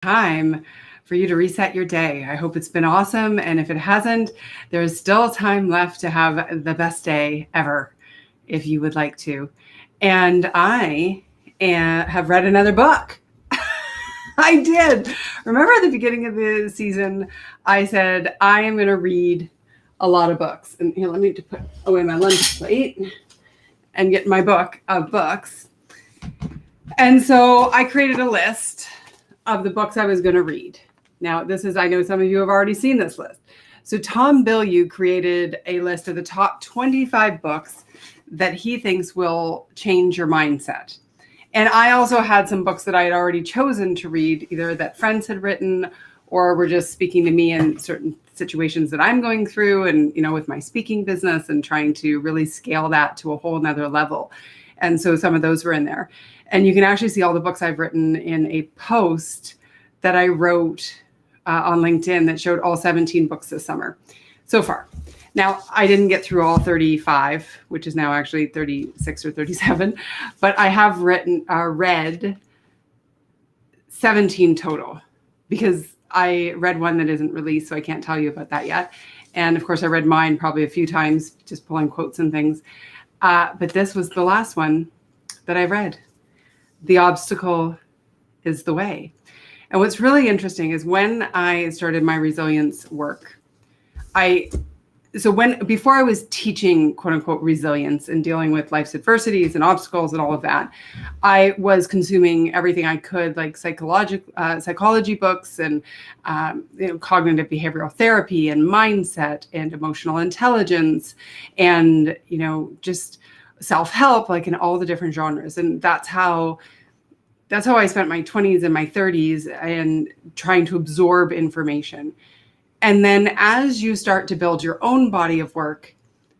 time for you to reset your day. I hope it's been awesome. And if it hasn't, there's still time left to have the best day ever if you would like to. And I have read another book. I did. Remember at the beginning of the season, I said, I am going to read a lot of books. And here, let me put away my lunch plate and get my book of books. And so I created a list of the books I was going to read. Now, I know some of you have already seen this list. So Tom Bilyeu created a list of the top 25 books that he thinks will change your mindset. And I also had some books that I had already chosen to read, either that friends had written or were just speaking to me in certain situations that I'm going through and, with my speaking business and trying to really scale that to a whole nother level. And so some of those were in there. And you can actually see all the books I've written in a post that I wrote on LinkedIn that showed all 17 books this summer so far. Now, I didn't get through all 35, which is now actually 36 or 37, but I have read 17 total because I read one that isn't released, so I can't tell you about that yet. And of course, I read mine probably a few times, just pulling quotes and things. But this was the last one that I read. The obstacle is the way. And what's really interesting is when I started my resilience work, before I was teaching quote unquote resilience and dealing with life's adversities and obstacles and all of that, I was consuming everything I could, like psychology books and cognitive behavioral therapy and mindset and emotional intelligence and just self-help, like in all the different genres. And that's how I spent my 20s and my 30s and trying to absorb information. And then as you start to build your own body of work,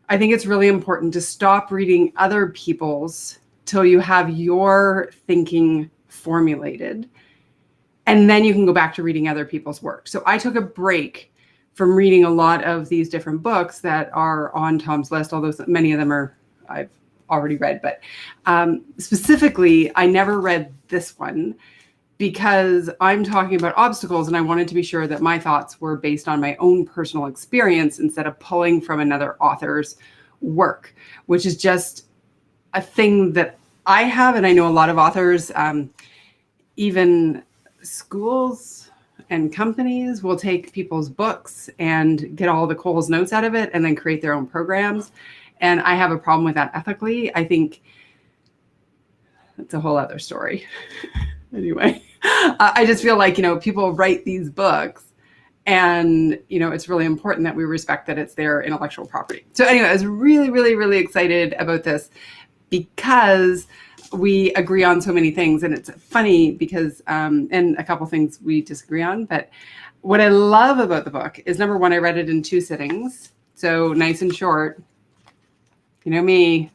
I think it's really important to stop reading other people's till you have your thinking formulated. And then you can go back to reading other people's work. So I took a break from reading a lot of these different books that are on Tom's list, although many of them I've already read. But specifically, I never read this one because I'm talking about obstacles and I wanted to be sure that my thoughts were based on my own personal experience instead of pulling from another author's work, which is just a thing that I have. And I know a lot of authors, even schools and companies will take people's books and get all the Coles notes out of it and then create their own programs. And I have a problem with that ethically. I think that's a whole other story. Anyway, I just feel like, people write these books and, it's really important that we respect that it's their intellectual property. So anyway, I was really, really, really excited about this because we agree on so many things. And it's funny because, and a couple things we disagree on. But what I love about the book is, number one, I read it in 2 sittings. So nice and short. You know me,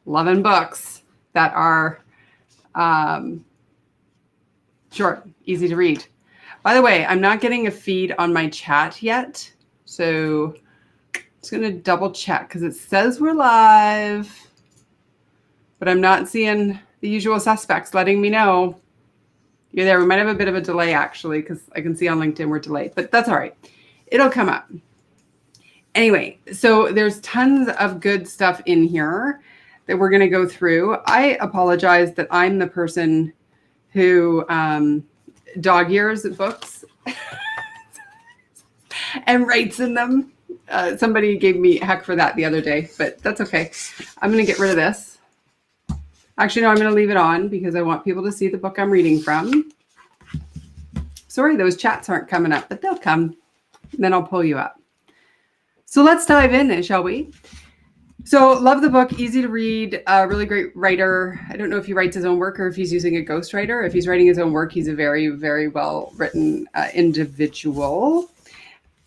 loving books that are short, easy to read. By the way, I'm not getting a feed on my chat yet. So I'm just going to double check because it says we're live, but I'm not seeing the usual suspects letting me know you're there. We might have a bit of a delay actually, because I can see on LinkedIn we're delayed, but that's all right. It'll come up. Anyway, so there's tons of good stuff in here that we're going to go through. I apologize that I'm the person who dog ears books and writes in them. Somebody gave me heck for that the other day, but that's okay. I'm going to get rid of this. Actually, no, I'm going to leave it on because I want people to see the book I'm reading from. Sorry, those chats aren't coming up, but they'll come. And then I'll pull you up. So let's dive in, shall we? So love the book, easy to read, really great writer. I don't know if he writes his own work or if he's using a ghostwriter. If he's writing his own work, he's a very, very well-written individual.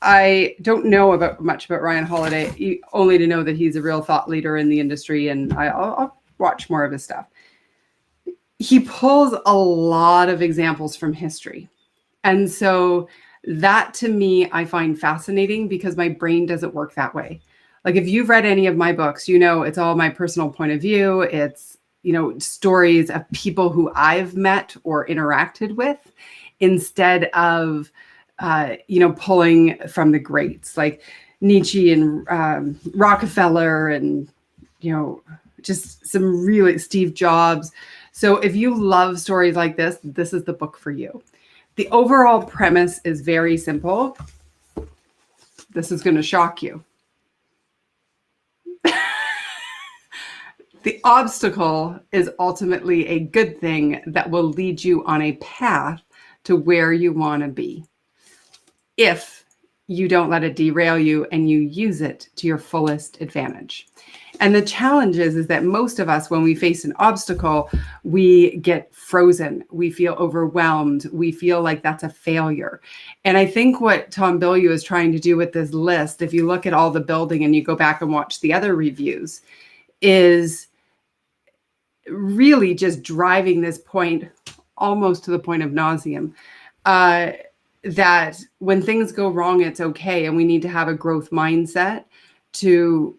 I don't know much about Ryan Holiday, only to know that he's a real thought leader in the industry, and I'll watch more of his stuff. He pulls a lot of examples from history. And so that to me, I find fascinating because my brain doesn't work that way. Like if you've read any of my books, it's all my personal point of view. It's, stories of people who I've met or interacted with. instead of, pulling from the greats like Nietzsche and Rockefeller and, just some really Steve Jobs. So if you love stories like this is the book for you. The overall premise is very simple. This is going to shock you. The obstacle is ultimately a good thing that will lead you on a path to where you want to be, if you don't let it derail you and you use it to your fullest advantage. And the challenge is that most of us, when we face an obstacle, we get frozen. We feel overwhelmed. We feel like that's a failure. And I think what Tom Bilyeu is trying to do with this list, if you look at all the building and you go back and watch the other reviews, is really just driving this point almost to the point of nauseum, that when things go wrong, it's okay. And we need to have a growth mindset to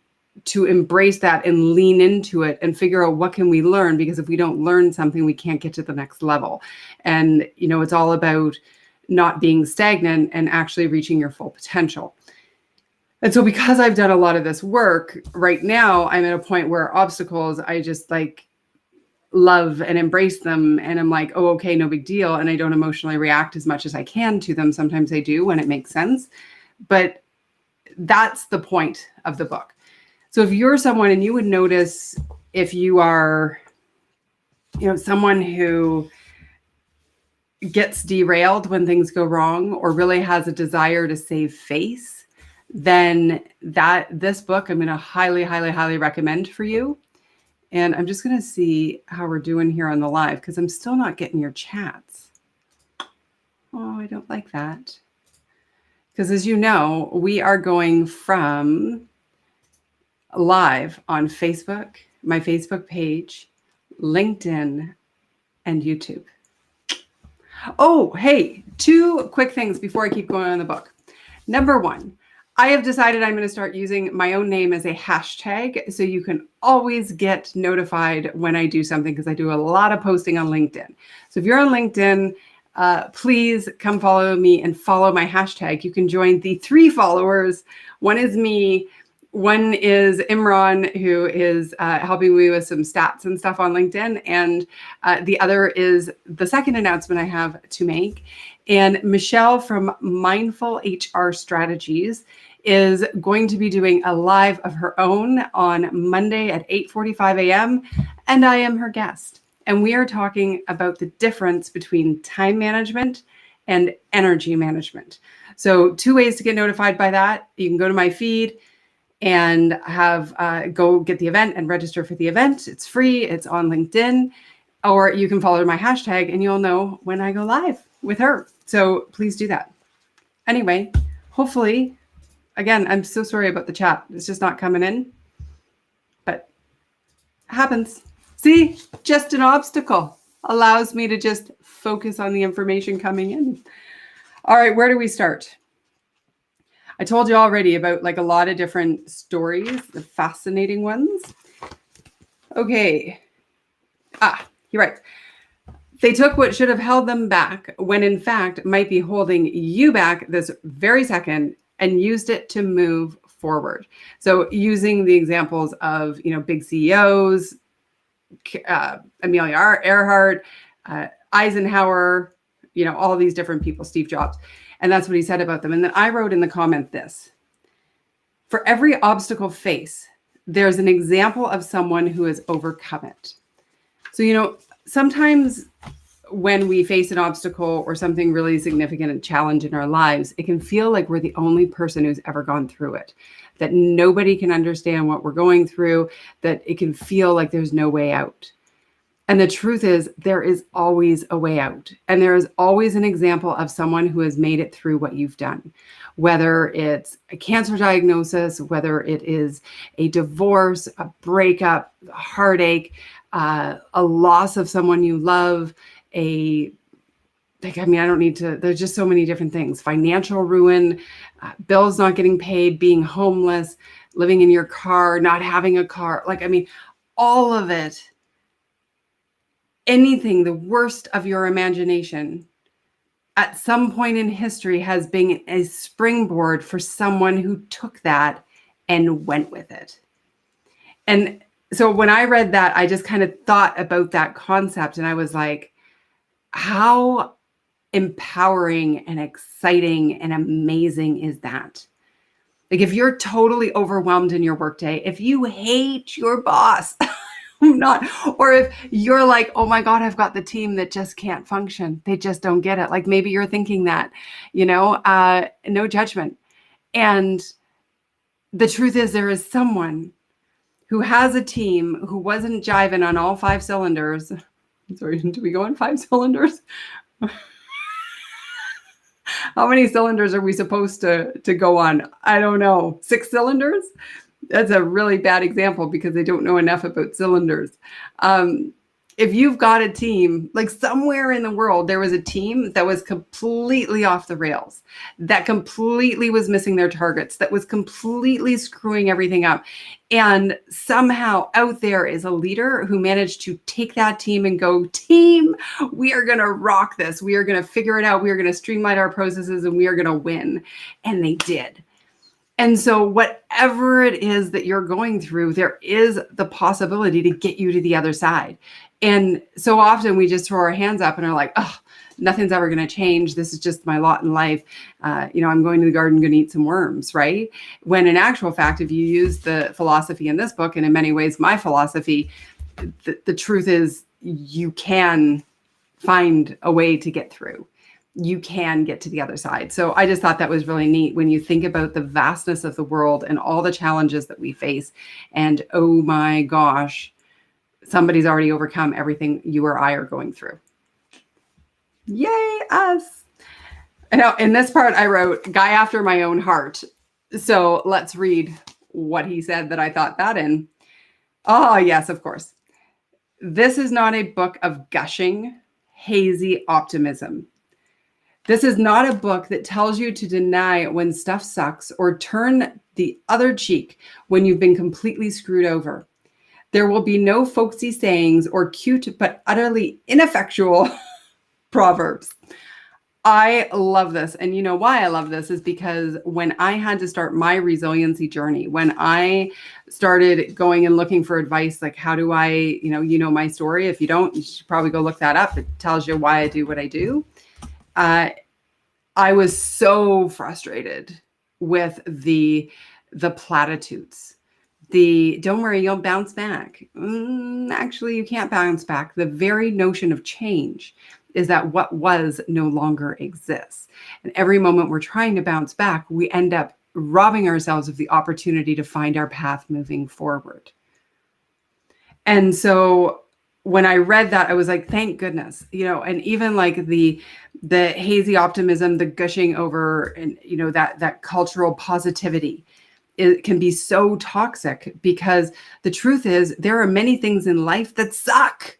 embrace that and lean into it and figure out what can we learn, because if we don't learn something, we can't get to the next level. And, it's all about not being stagnant and actually reaching your full potential. And so because I've done a lot of this work right now, I'm at a point where obstacles, I just love and embrace them. And I'm like, oh, okay, no big deal. And I don't emotionally react as much as I can to them. Sometimes I do when it makes sense. But that's the point of the book. So if you're someone, and you would notice if you are, someone who gets derailed when things go wrong or really has a desire to save face, then this book I'm going to highly, highly, highly recommend for you. And I'm just going to see how we're doing here on the live, because I'm still not getting your chats. Oh, I don't like that. Because as you know, we are going from live on Facebook, my Facebook page, LinkedIn, and YouTube. Oh, hey, 2 quick things before I keep going on the book. Number 1, I have decided I'm going to start using my own name as a hashtag, so you can always get notified when I do something, because I do a lot of posting on LinkedIn. So if you're on LinkedIn, please come follow me and follow my hashtag. You can join the 3 followers. One is me. One is Imran, who is helping me with some stats and stuff on LinkedIn. And the other is the second announcement I have to make. And Michelle from Mindful HR Strategies is going to be doing a live of her own on Monday at 8:45 a.m. And I am her guest. And we are talking about the difference between time management and energy management. So 2 ways to get notified by that. You can go to my feed and go get the event and register for the event. It's free. It's on LinkedIn. Or you can follow my hashtag and you'll know when I go live with her. So please do that. Anyway, hopefully, again, I'm so sorry about the chat. It's just not coming in, but it happens. See, just an obstacle allows me to just focus on the information coming in. All right, where do we start? I told you already about a lot of different stories, the fascinating ones. Okay. You're right. They took what should have held them back when in fact might be holding you back this very second, and used it to move forward. So using the examples of, big CEOs, Amelia Earhart, Eisenhower, all these different people, Steve Jobs. And that's what he said about them. And then I wrote in the comment this: for every obstacle faced, there's an example of someone who has overcome it. So, sometimes when we face an obstacle or something really significant and challenge in our lives, it can feel like we're the only person who's ever gone through it, that nobody can understand what we're going through, that it can feel like there's no way out. And the truth is, there is always a way out. And there is always an example of someone who has made it through what you've done, whether it's a cancer diagnosis, whether it is a divorce, a breakup, a heartache, a loss of someone you love, I don't need to, there's just so many different things, financial ruin, bills not getting paid, being homeless, living in your car, not having a car. All of it. Anything, the worst of your imagination, at some point in history has been a springboard for someone who took that and went with it. And so when I read that, I just kind of thought about that concept, and I was like, how empowering and exciting and amazing is that? Like, if you're totally overwhelmed in your workday, if you hate your boss, or if you're like, oh my God, I've got the team that just can't function. They just don't get it. Like, maybe you're thinking that, no judgment. And the truth is, there is someone who has a team who wasn't jiving on all 5 cylinders. Sorry, do we go on 5 cylinders? How many cylinders are we supposed to go on? I don't know. 6 cylinders? That's a really bad example because they don't know enough about cylinders. If you've got a team, like somewhere in the world, there was a team that was completely off the rails, that completely was missing their targets, that was completely screwing everything up. And somehow out there is a leader who managed to take that team and go, team, we are going to rock this. We are going to figure it out. We are going to streamline our processes and we are going to win. And they did. And so whatever it is that you're going through, there is the possibility to get you to the other side. And so often we just throw our hands up and are like, oh, nothing's ever going to change. This is just my lot in life. I'm going to the garden, going to eat some worms, right? When in actual fact, if you use the philosophy in this book, and in many ways my philosophy, the truth is you can find a way to get through. You can get to the other side. So I just thought that was really neat when you think about the vastness of the world and all the challenges that we face. And oh my gosh, somebody's already overcome everything you or I are going through. Yay, us. Now, in this part, I wrote, guy after my own heart. So let's read what he said that I thought that in. Oh, yes, of course. This is not a book of gushing, hazy optimism. This is not a book that tells you to deny when stuff sucks or turn the other cheek when you've been completely screwed over. There will be no folksy sayings or cute but utterly ineffectual proverbs. I love this. And you know why I love this is because when I had to start my resiliency journey, when I started going and looking for advice, like how do I, my story. If you don't, you should probably go look that up. It tells you why I do what I do. I was so frustrated with the platitudes. Don't worry, you'll bounce back. Actually, you can't bounce back. The very notion of change is that what was no longer exists. And every moment we're trying to bounce back, we end up robbing ourselves of the opportunity to find our path moving forward. And so when I read that, I was like, thank goodness, and even like the hazy optimism, the gushing over, and that cultural positivity, it can be so toxic because the truth is there are many things in life that suck.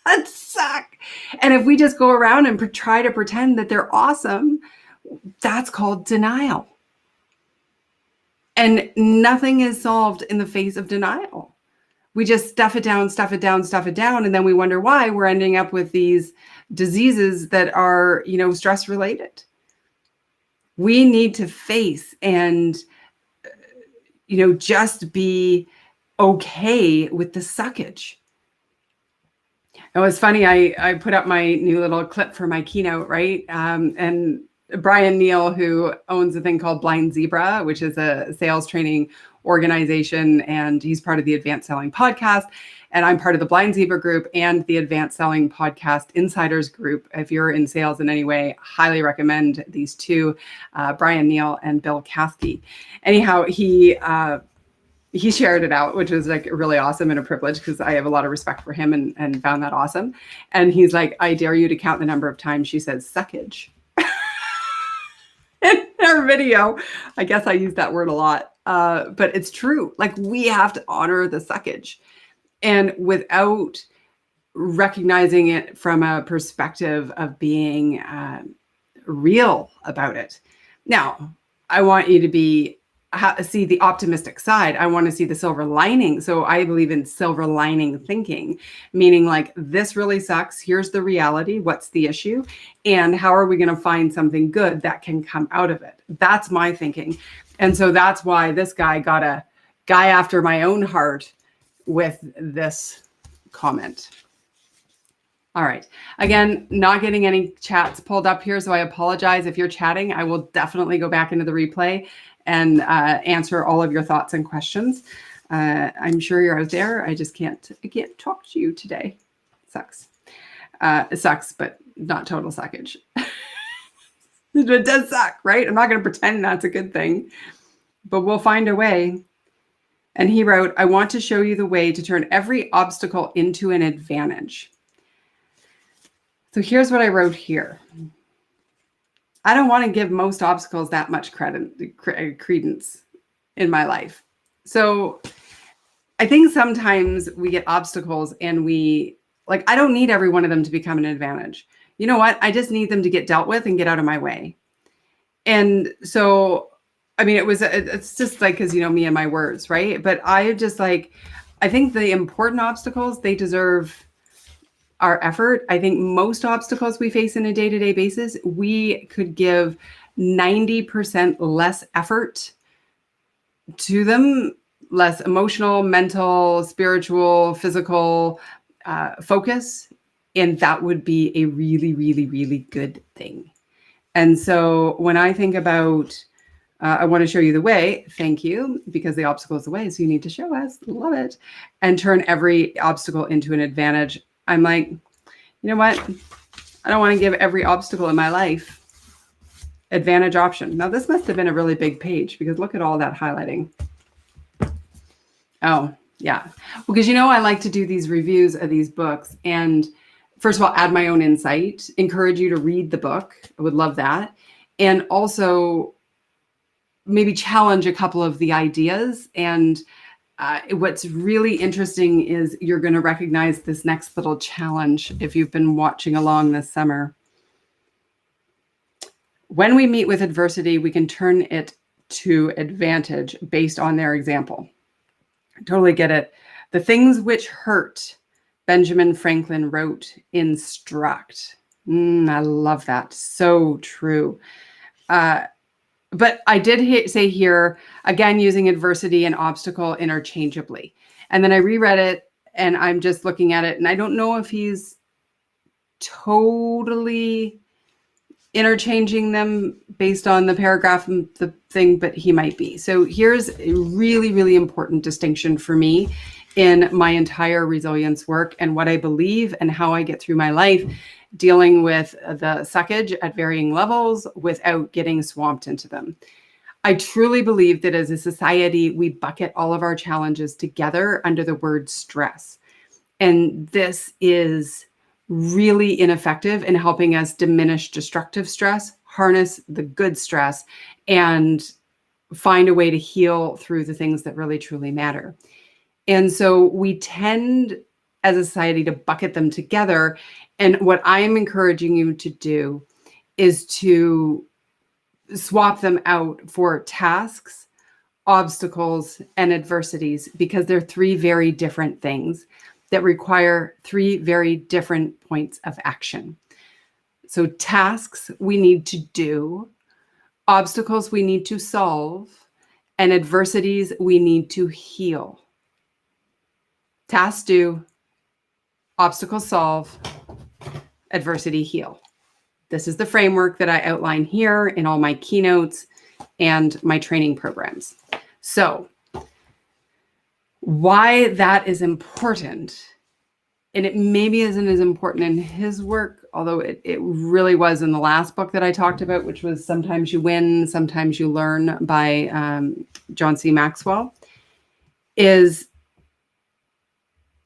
That suck. And if we just go around and try to pretend that they're awesome, that's called denial. And nothing is solved in the face of denial. We just stuff it down, and then we wonder why we're ending up with these diseases that are, stress related. We need to face and, just be okay with the suckage. It was funny. I put up my new little clip for my keynote, right? And Brian Neal, who owns a thing called Blind Zebra, which is a sales training organization, and he's part of the Advanced Selling Podcast, and I'm part of the Blind Zebra group and the Advanced Selling Podcast Insiders group. If you're in sales in any way, highly recommend these two, Brian Neal and Bill Caskey. Anyhow, he shared it out, which was like really awesome and a privilege because I have a lot of respect for him and found that awesome. And he's like, I dare you to count the number of times she says suckage. In our video, I guess I use that word a lot, but it's true. Like, we have to honor the suckage, and without recognizing it from a perspective of being real about it. Now, I want you to be see the optimistic side. I want to see the silver lining. So I believe in silver lining thinking, meaning like, this really sucks. Here's the reality. What's the issue? And how are we going to find something good that can come out of it? That's my thinking. And so that's why this guy got a guy after my own heart with this comment. All right. Again, not getting any chats pulled up here, so I apologize if you're chatting. I will definitely go back into the replay and answer all of your thoughts and questions. I'm sure you're out there. I just can't talk to you today. Sucks. It sucks, but not total suckage. It does suck, right? I'm not going to pretend that's a good thing, but we'll find a way. And he wrote, I want to show you the way to turn every obstacle into an advantage. So here's what I wrote here. I don't want to give most obstacles that much credence in my life. So I think sometimes we get obstacles and I don't need every one of them to become an advantage. You know what? I just need them to get dealt with and get out of my way. And so, I mean, it's just like, because, me and my words, right? But I think the important obstacles, they deserve our effort. I think most obstacles we face in a day-to-day basis, we could give 90% less effort to them, less emotional, mental, spiritual, physical focus. And that would be a really, really, really good thing. And so when I think about, I want to show you the way, thank you, because the obstacle is the way, so you need to show us, love it, and turn every obstacle into an advantage. I'm like, you know what? I don't want to give every obstacle in my life advantage option. Now, this must have been a really big page, because look at all that highlighting. Oh, yeah. Because, I like to do these reviews of these books and, first of all, add my own insight, encourage you to read the book. I would love that. And also maybe challenge a couple of the ideas. And what's really interesting is you're going to recognize this next little challenge if you've been watching along this summer. When we meet with adversity, we can turn it to advantage based on their example. I totally get it. The things which hurt, Benjamin Franklin wrote, instruct. I love that. So true. But I did say here, again, using adversity and obstacle interchangeably. And then I reread it and I'm just looking at it. And I don't know if he's totally interchanging them based on the paragraph and the thing, but he might be. So here's a really, really important distinction for me in my entire resilience work and what I believe and how I get through my life, dealing with the suckage at varying levels without getting swamped into them. I truly believe that as a society, we bucket all of our challenges together under the word stress. And this is really ineffective in helping us diminish destructive stress, harness the good stress, and find a way to heal through the things that really, truly matter. And so we tend as a society to bucket them together. And what I am encouraging you to do is to swap them out for tasks, obstacles, and adversities, because they're three very different things that require three very different points of action. So tasks we need to do, obstacles we need to solve, and adversities we need to heal. Tasks do, obstacles solve, adversity heal. This is the framework that I outline here in all my keynotes and my training programs. So why that is important, and it maybe isn't as important in his work, although it really was in the last book that I talked about, which was Sometimes You Win, Sometimes You Learn by John C. Maxwell, is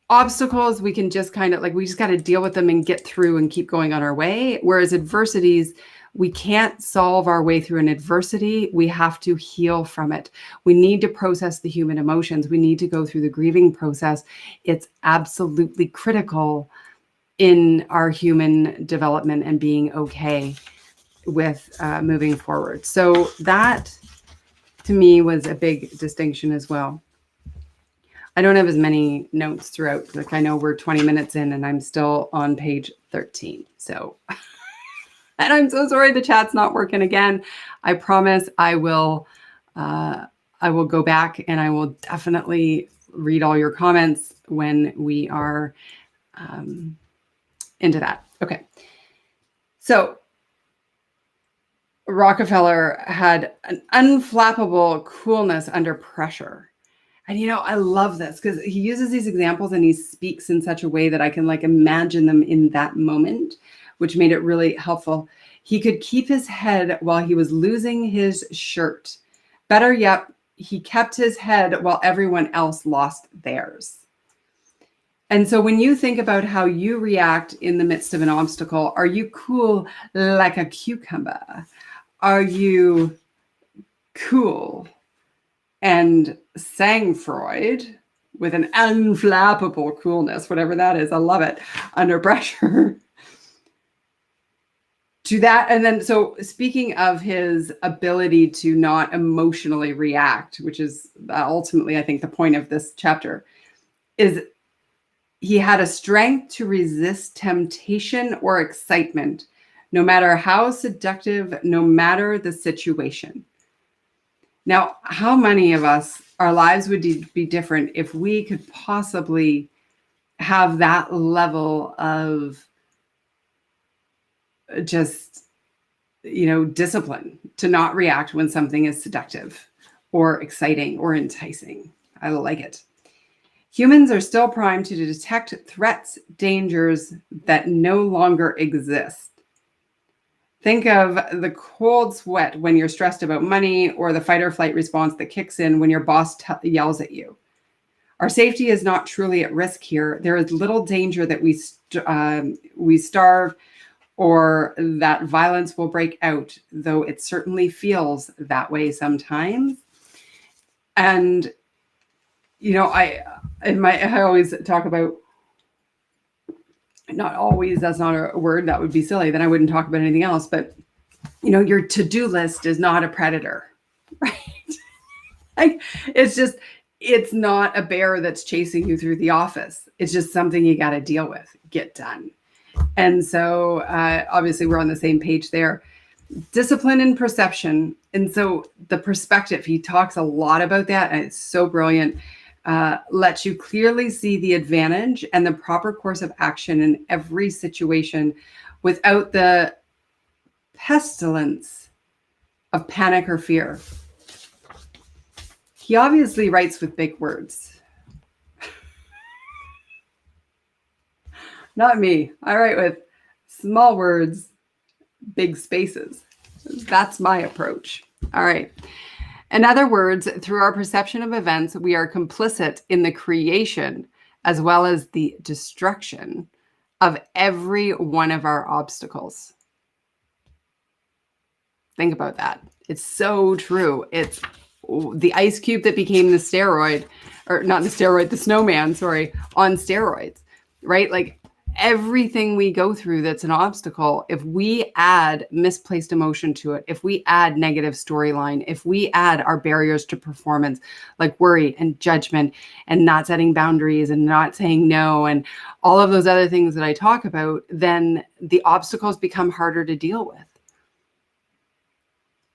obstacles we can just kind of we just got to deal with them and get through and keep going on our way. Whereas adversities, we can't solve our way through an adversity. We have to heal from it. We need to process the human emotions. We need to go through the grieving process. It's absolutely critical in our human development and being okay with moving forward. So that to me was a big distinction as well. I don't have as many notes throughout. Like I know we're 20 minutes in and I'm still on page 13. So, and I'm so sorry the chat's not working again. I promise I will go back and I will definitely read all your comments when we are into that. Okay. So Rockefeller had an unflappable coolness under pressure. And, I love this because he uses these examples and he speaks in such a way that I can like imagine them in that moment, which made it really helpful. He could keep his head while he was losing his shirt. Better yet, he kept his head while everyone else lost theirs. And so when you think about how you react in the midst of an obstacle, are you cool like a cucumber? Are you cool and sang-froid with an unflappable coolness, whatever that is? I love it, under pressure. To that, and then, so speaking of his ability to not emotionally react, which is ultimately, I think, the point of this chapter, is he had a strength to resist temptation or excitement, no matter how seductive, no matter the situation. Now, how many of us, our lives would be different if we could possibly have that level of just, discipline to not react when something is seductive or exciting or enticing? I like it. Humans are still primed to detect threats, dangers that no longer exist. Think of the cold sweat when you're stressed about money, or the fight or flight response that kicks in when your boss yells at you. Our safety is not truly at risk here. There is little danger that we starve or that violence will break out, though it certainly feels that way sometimes. And, I always talk about, not always, that's not a word, that would be silly, then I wouldn't talk about anything else, but, your to-do list is not a predator, right? Like, it's not a bear that's chasing you through the office. It's just something you got to deal with, get done. And so obviously we're on the same page there. Discipline and perception. And so the perspective, he talks a lot about that, and it's so brilliant. Lets you clearly see the advantage and the proper course of action in every situation without the pestilence of panic or fear. He obviously writes with big words. Not me. I write with small words, big spaces. That's my approach. All right. In other words, through our perception of events, we are complicit in the creation as well as the destruction of every one of our obstacles. Think about that. It's so true. It's the ice cube that became the steroid, or not the steroid, the snowman, sorry, on steroids, right? Like, everything we go through that's an obstacle, if we add misplaced emotion to it, if we add negative storyline, if we add our barriers to performance, like worry and judgment and not setting boundaries and not saying no and all of those other things that I talk about, then the obstacles become harder to deal with.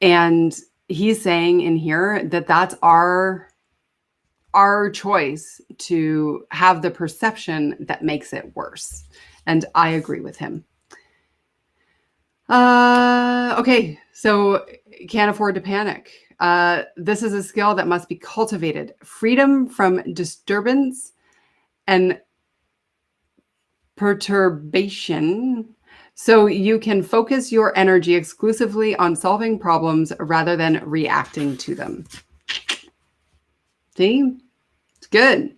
And he's saying in here that that's our choice to have the perception that makes it worse. And I agree with him. Okay, so can't afford to panic. This is a skill that must be cultivated. Freedom from disturbance and perturbation, so you can focus your energy exclusively on solving problems rather than reacting to them. See? It's good.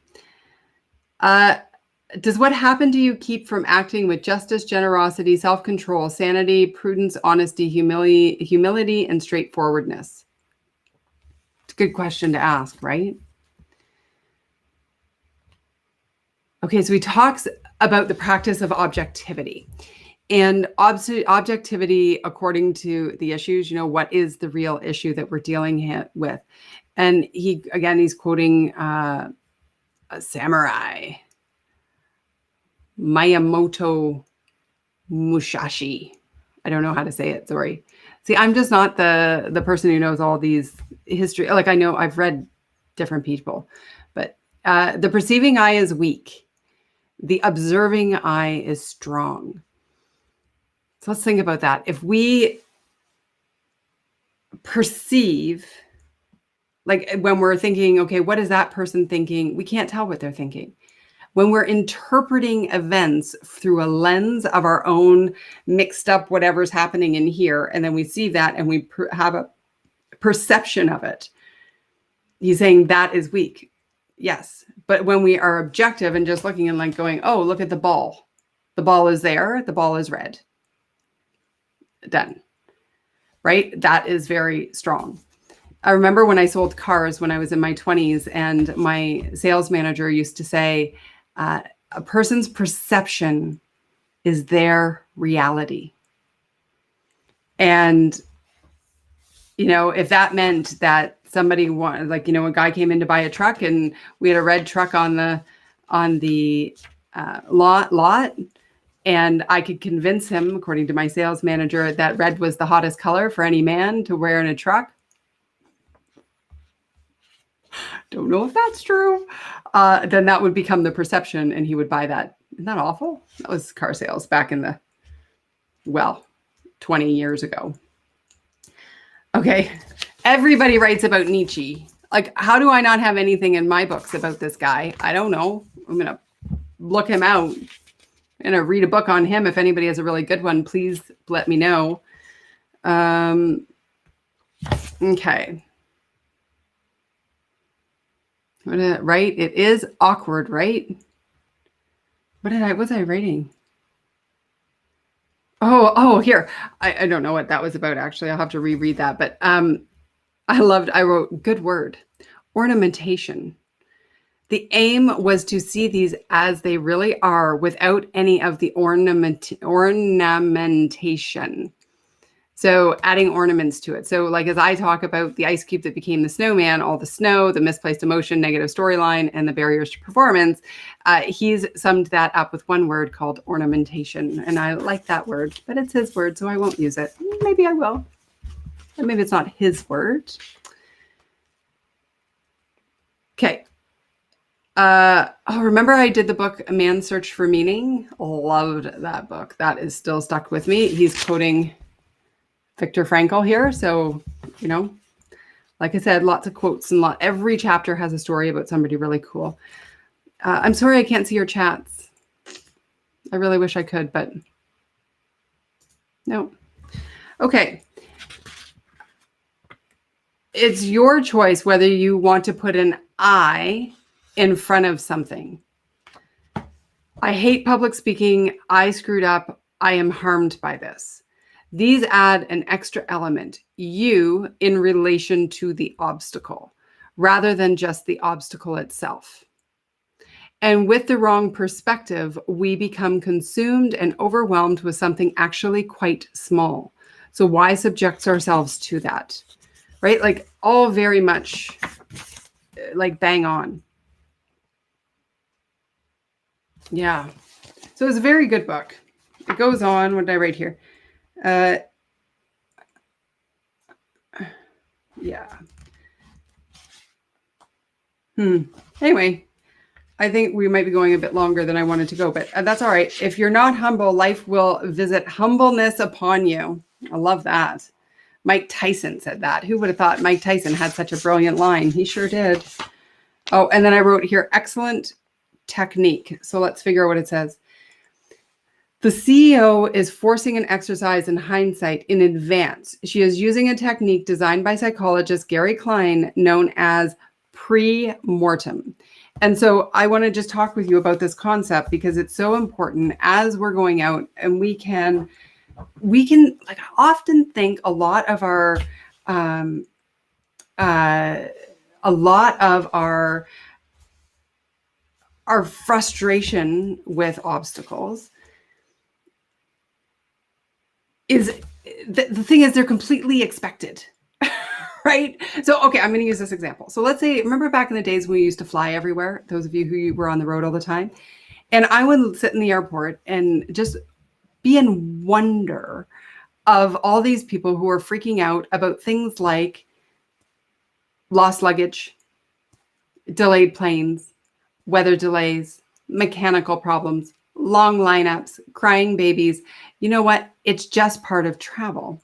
Does what happened to you keep from acting with justice, generosity, self-control, sanity, prudence, honesty, humility, and straightforwardness? It's a good question to ask, right? Okay, so he talks about the practice of objectivity. And objectivity according to the issues, what is the real issue that we're dealing with? And he's quoting a samurai, Miyamoto Musashi. I don't know how to say it. Sorry. See, I'm just not the person who knows all these history. Like, I know I've read different people, but the perceiving eye is weak. The observing eye is strong. So let's think about that. If we perceive, like when we're thinking, okay, what is that person thinking? We can't tell what they're thinking. When we're interpreting events through a lens of our own mixed up whatever's happening in here, and then we see that and we have a perception of it, he's saying that is weak. Yes. But when we are objective and just looking and like going, oh, look at the ball. The ball is there. The ball is red. Done. Right? That is very strong. I remember when I sold cars when I was in my 20s, and my sales manager used to say, a person's perception is their reality. And, if that meant that somebody wanted, like, a guy came in to buy a truck and we had a red truck on the lot, and I could convince him, according to my sales manager, that red was the hottest color for any man to wear in a truck. Don't know if that's true. Then that would become the perception, and he would buy that. Isn't that awful? That was car sales back in 20 years ago. Okay. Everybody writes about Nietzsche. Like, how do I not have anything in my books about this guy? I don't know. I'm going to look him out. I'm going to read a book on him. If anybody has a really good one, please let me know. Okay. Right? It is awkward, right? What was I writing? Oh, here. I don't know what that was about, actually. I'll have to reread that. But I wrote good word, ornamentation. The aim was to see these as they really are without any of the ornamentation. So adding ornaments to it. So like, as I talk about the ice cube that became the snowman, all the snow, the misplaced emotion, negative storyline, and the barriers to performance, he's summed that up with one word called ornamentation. And I like that word, but it's his word, so I won't use it. Maybe I will. And maybe it's not his word. Okay. Remember I did the book A Man's Search for Meaning? Loved that book. That is still stuck with me. He's quoting Viktor Frankl here. So, like I said, lots of quotes, and every chapter has a story about somebody really cool. I'm sorry I can't see your chats. I really wish I could, but no. Okay. It's your choice whether you want to put an I in front of something. I hate public speaking. I screwed up. I am harmed by this. These add an extra element, you in relation to the obstacle, rather than just the obstacle itself. And with the wrong perspective, we become consumed and overwhelmed with something actually quite small. So why subject ourselves to that? Right? Like, all very much like bang on. Yeah. So it's a very good book. It goes on. What did I write here? Yeah. Anyway, I think we might be going a bit longer than I wanted to go, but that's all right. If you're not humble, life will visit humbleness upon you. I love that. Mike Tyson said that. Who would have thought Mike Tyson had such a brilliant line? He sure did. Oh, and then I wrote here, excellent technique. So let's figure out what it says. The CEO is forcing an exercise in hindsight in advance. She is using a technique designed by psychologist Gary Klein known as pre-mortem. And so I want to just talk with you about this concept because it's so important as we're going out, and we can like, I often think a lot of our frustration with obstacles is the thing is they're completely expected. Right? So, okay, I'm going to use this example. So let's say, remember back in the days when we used to fly everywhere, those of you who were on the road all the time, and I would sit in the airport and just be in wonder of all these people who are freaking out about things like lost luggage, delayed planes, weather delays, mechanical problems, long lineups, crying babies. You know what? It's just part of travel.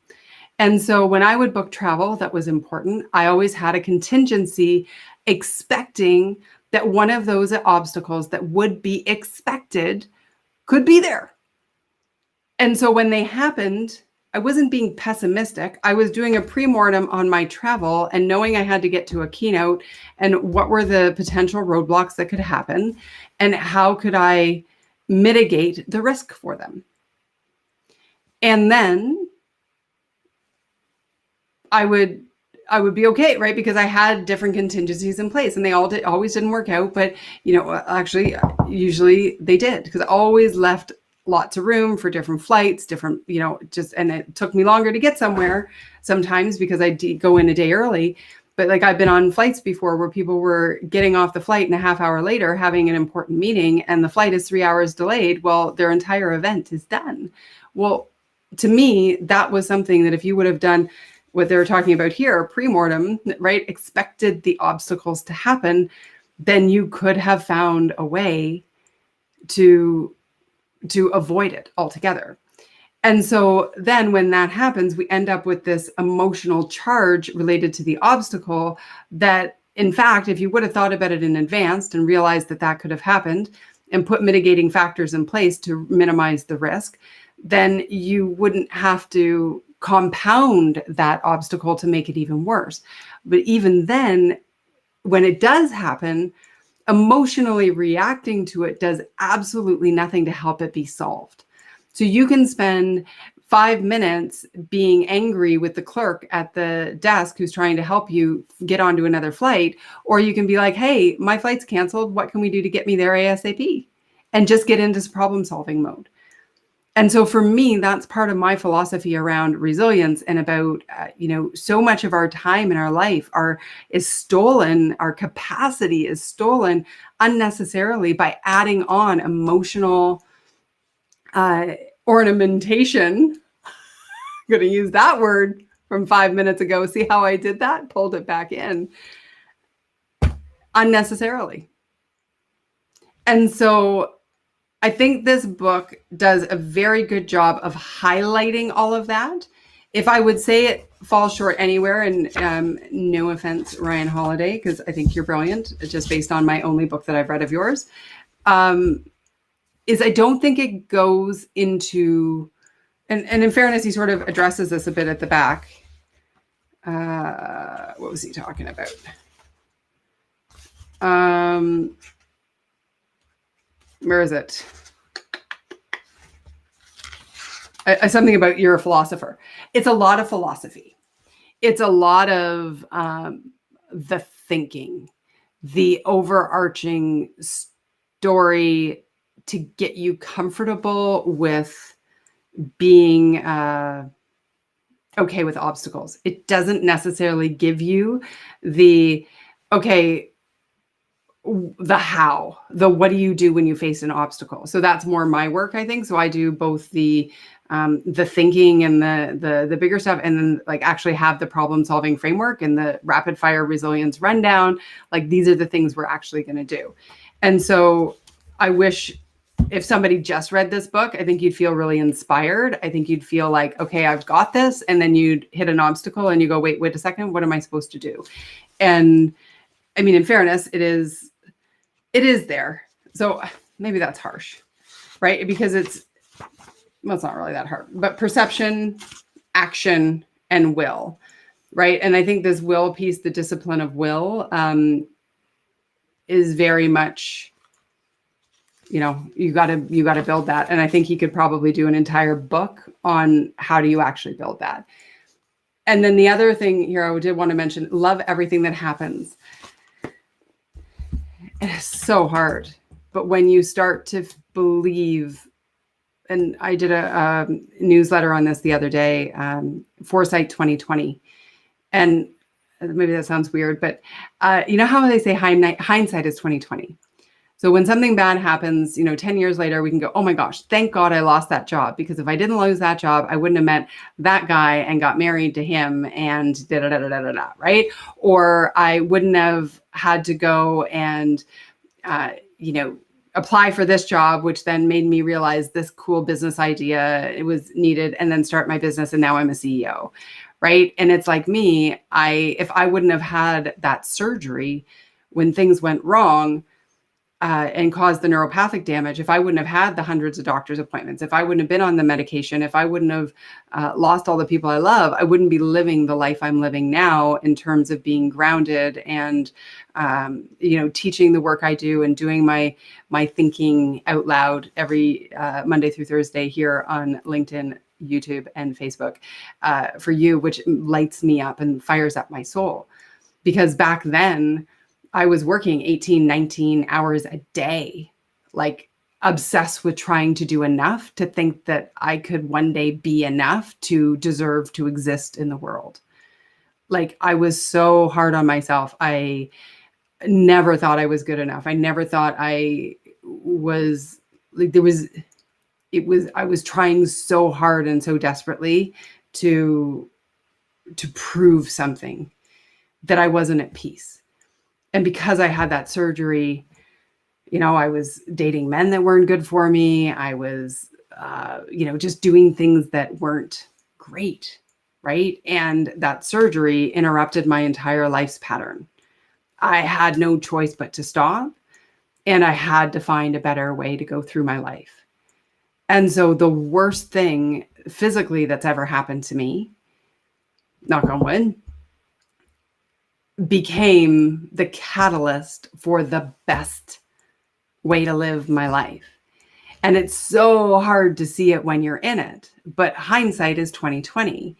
And so when I would book travel that was important, I always had a contingency expecting that one of those obstacles that would be expected could be there. And so when they happened, I wasn't being pessimistic. I was doing a pre-mortem on my travel and knowing I had to get to a keynote and what were the potential roadblocks that could happen and how could I mitigate the risk for them. And then I would be okay, right? Because I had different contingencies in place and they always didn't work out, but actually usually they did, because I always left lots of room for different flights, different, and it took me longer to get somewhere sometimes because I go in a day early. But like I've been on flights before where people were getting off the flight and a half hour later having an important meeting and the flight is 3 hours delayed. Well, their entire event is done. Well, to me, that was something that if you would have done what they're talking about here, pre-mortem, right, expected the obstacles to happen, then you could have found a way to avoid it altogether. And so then when that happens, we end up with this emotional charge related to the obstacle that, in fact, if you would have thought about it in advance and realized that that could have happened and put mitigating factors in place to minimize the risk, then you wouldn't have to compound that obstacle to make it even worse. But even then, when it does happen, emotionally reacting to it does absolutely nothing to help it be solved. So you can spend 5 minutes being angry with the clerk at the desk who's trying to help you get onto another flight, or you can be like, hey, my flight's canceled. What can we do to get me there ASAP? And just get into problem solving mode. And so for me, that's part of my philosophy around resilience and about, so much of our time in our life is stolen. Our capacity is stolen unnecessarily by adding on emotional ornamentation. I'm going to use that word from 5 minutes ago. See how I did that? Pulled it back in unnecessarily. And so I think this book does a very good job of highlighting all of that. If I would say it falls short anywhere, and no offense, Ryan Holiday, because I think you're brilliant, just based on my only book that I've read of yours, is I don't think it goes into, and in fairness, he sort of addresses this a bit at the back. What was he talking about? Where is it? Something about you're a philosopher. It's a lot of philosophy. It's a lot of the thinking, the overarching story to get you comfortable with being okay with obstacles. It doesn't necessarily give you the how, what do you do when you face an obstacle? So that's more my work, I think. So I do both the thinking and the bigger stuff, and then like actually have the problem solving framework and the rapid fire resilience rundown. Like these are the things we're actually going to do. And so I wish if somebody just read this book, I think you'd feel really inspired. I think you'd feel like, okay, I've got this. And then you'd hit an obstacle and you go, wait a second, what am I supposed to do? And I mean, in fairness, it is there. So maybe that's harsh, right? Because it's not really that hard, but perception, action, and will, right? And I think this will piece, the discipline of will, is very much, you got to build that. And I think he could probably do an entire book on how do you actually build that. And then the other thing here I did want to mention, love everything that happens. It is so hard. But when you start to believe and I did a newsletter on this the other day, Foresight 2020. And maybe that sounds weird, but you know how they say hindsight is 2020. So when something bad happens, 10 years later, we can go, oh my gosh, thank God I lost that job, because if I didn't lose that job, I wouldn't have met that guy and got married to him and da da da da da da, right? Or I wouldn't have had to go and, apply for this job, which then made me realize this cool business idea, it was needed, and then start my business. And now I'm a CEO, right? And it's like me, if I wouldn't have had that surgery when things went wrong, and caused the neuropathic damage, if I wouldn't have had the hundreds of doctor's appointments, if I wouldn't have been on the medication, if I wouldn't have lost all the people I love, I wouldn't be living the life I'm living now in terms of being grounded and, teaching the work I do and doing my thinking out loud every Monday through Thursday here on LinkedIn, YouTube, and Facebook for you, which lights me up and fires up my soul. Because back then, I was working 18, 19 hours a day, like obsessed with trying to do enough to think that I could one day be enough to deserve to exist in the world. Like, I was so hard on myself. I never thought I was good enough. I never thought I was like, I was trying so hard and so desperately to prove something that I wasn't at peace. And because I had that surgery, I was dating men that weren't good for me. I was, just doing things that weren't great, right? And that surgery interrupted my entire life's pattern. I had no choice but to stop, and I had to find a better way to go through my life. And so the worst thing physically that's ever happened to me, knock on wood, became the catalyst for the best way to live my life. And it's so hard to see it when you're in it, but hindsight is 2020.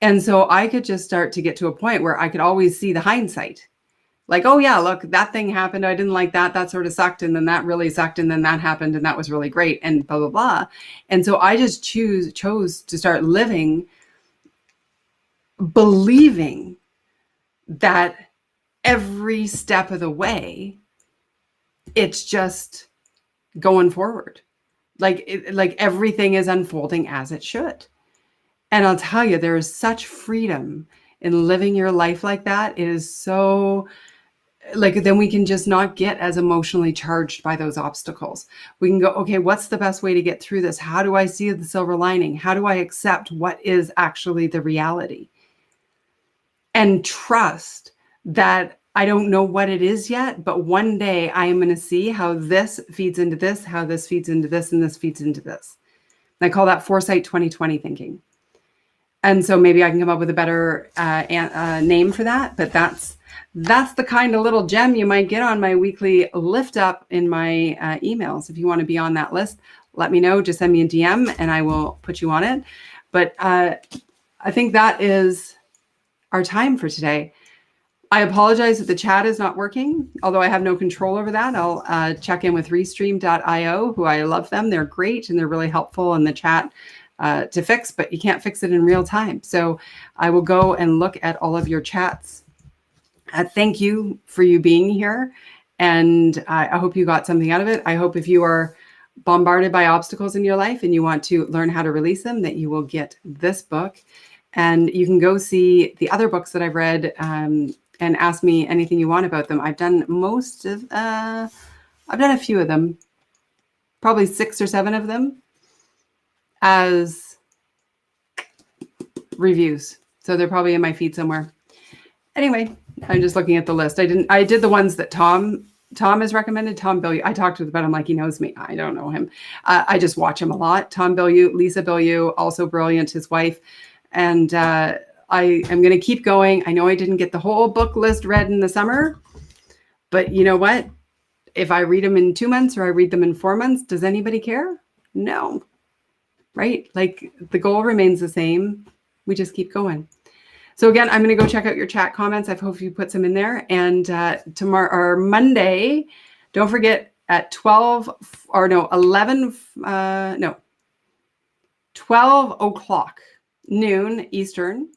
And so I could just start to get to a point where I could always see the hindsight. Like, oh yeah, look, that thing happened. I didn't like that. That sort of sucked. And then that really sucked. And then that happened. And that was really great. And blah, blah, blah. And so I just chose to start living, believing that every step of the way, it's just going forward. Like everything is unfolding as it should. And I'll tell you, there is such freedom in living your life like that. It is so, then we can just not get as emotionally charged by those obstacles. We can go, okay, what's the best way to get through this? How do I see the silver lining? How do I accept what is actually the reality? And trust that I don't know what it is yet, but one day I am going to see how this feeds into this, how this feeds into this, and this feeds into this. And I call that Foresight 2020 thinking. And so maybe I can come up with a better name for that, but that's the kind of little gem you might get on my weekly lift up in my emails. If you want to be on that list, let me know. Just send me a DM and I will put you on it. But I think that is our time for today. I apologize that the chat is not working, although I have no control over that. I'll check in with Restream.io, who I love them. They're great and they're really helpful in the chat to fix, but you can't fix it in real time. So I will go and look at all of your chats. Thank you for you being here. And I hope you got something out of it. I hope if you are bombarded by obstacles in your life and you want to learn how to release them, that you will get this book. And you can go see the other books that I've read and ask me anything you want about them. I've done I've done a few of them, probably 6 or 7 of them as reviews. So they're probably in my feed somewhere. Anyway, I'm just looking at the list. I did the ones that Tom has recommended. Tom Bilyeu. I talked about him like he knows me. I don't know him. I just watch him a lot. Tom Bilyeu, Lisa Bilyeu, also brilliant, his wife. And I am going to keep going. I know I didn't get the whole book list read in the summer, but you know what? If I read them in 2 months or I read them in 4 months, does anybody care? No, right? Like the goal remains the same. We just keep going. So again, I'm going to go check out your chat comments. I hope you put some in there. And tomorrow or Monday, don't forget at 11, 12 o'clock noon Eastern.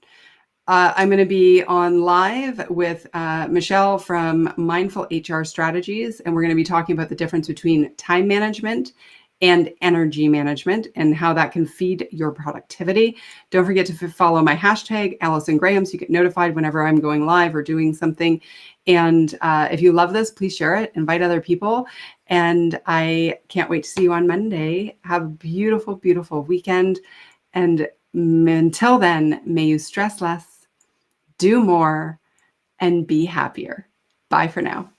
I'm going to be on live with Michelle from Mindful HR Strategies, and we're going to be talking about the difference between time management and energy management and how that can feed your productivity. Don't forget to follow my hashtag, Alison Graham, so you get notified whenever I'm going live or doing something. And if you love this, please share it, invite other people. And I can't wait to see you on Monday. Have a beautiful, beautiful weekend. And until then, may you stress less, do more, and be happier. Bye for now.